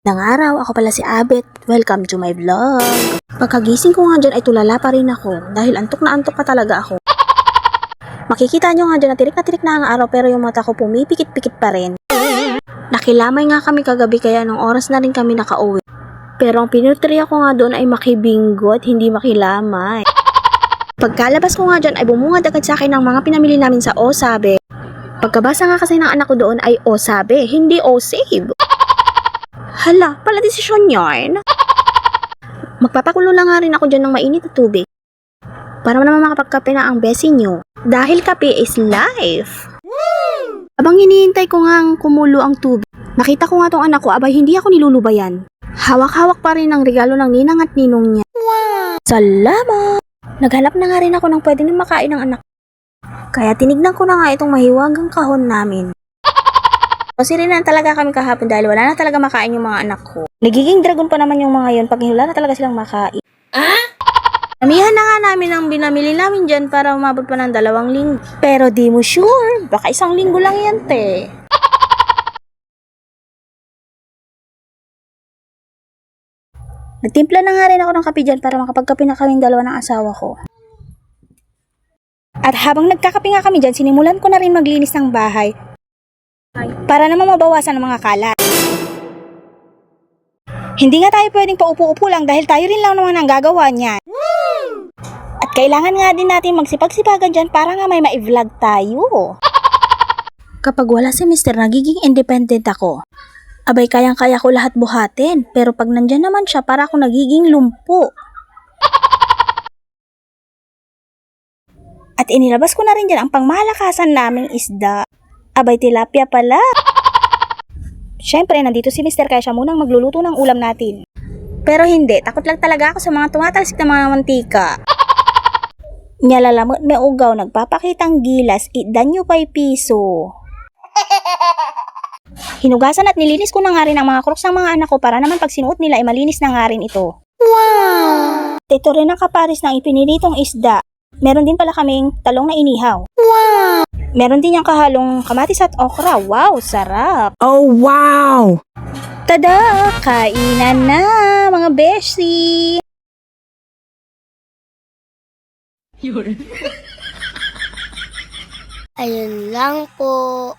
Nang araw, ako pala si Abet. Welcome to my vlog. Pagkagising ko nga dyan ay tulala pa rin ako dahil antok na antok pa talaga ako. Makikita nyo nga dyan na tirik na ang araw pero yung mata ko pumipikit-pikit pa rin. Nakilamay nga kami kagabi kaya nung oras na rin kami nakauwi. Pero ang pinutriya ko nga doon ay makibinggo at hindi makilamay. Pagkalabas ko nga dyan ay bumungad agad sa akin ng mga pinamili namin sa Osabe. Pagkabasa nga kasi ng anak ko doon ay Osabe, hindi Osave. Hala, pala desisyon yarn. Magpapakulo lang nga rin ako dyan ng mainit na tubig. Para naman makapagkape na ang besi nyo. Dahil kape is life. Abang hinihintay ko nga ang kumulo ang tubig. Nakita ko nga tong anak ko, abay hindi ako nilulubayan. Hawak-hawak pa rin ang regalo ng ninang at ninong niya. Wow! Salamat! Naghanap na nga rin ako ng pwede nang makain ng anak. Kaya tinignan ko na nga itong mahiwagang kahon namin. Kasi rin na talaga kami kahapon dahil wala na talaga makain yung mga anak ko. Nagiging dragon pa naman yung mga yun pag wala na talaga silang makain. Namihan na nga namin ang binamili namin dyan para umabot pa ng 2 linggo. Pero di mo sure, baka 1 linggo lang yan, te. Nagtimpla na nga rin ako ng kape dyan para makapagkape na kaming 2 ng asawa ko. At habang nagkakape nga kami dyan, sinimulan ko na rin maglinis ng bahay. Para naman mabawasan ang mga kalat. Hindi nga tayo pwedeng paupo-upo lang dahil tayo rin lang naman ang gagawa niyan. At kailangan nga din natin magsipag-sipagan dyan para nga may ma-vlog tayo. Kapag wala si Mr. nagiging independent ako. Abay kayang-kaya ko lahat buhatin, pero pag nandyan naman siya para ako nagiging lumpo. At inilabas ko na rin dyan ang pangmalakasan naming isda. Abay, tilapia pala. Syempre, nandito si Mr. kaya siya munang magluluto ng ulam natin. Pero hindi, takot lang talaga ako sa mga tumatalsik na mga mantika. Nyalalamot may ugaw, nagpapakitang gilas, danyo pa'y piso. Hinugasan at nilinis ko na nga rin ang mga crocs ng mga anak ko para naman pag sinuot nila ay malinis na nga rin ito. Wow! Ito rin ang kaparis ng ipinilitong isda. Meron din pala kaming talong na inihaw. Wow! Meron din yung kahalong kamatis at okra. Wow, sarap! Oh, wow! Tada! Kainan na, mga beshi! Ayun lang po.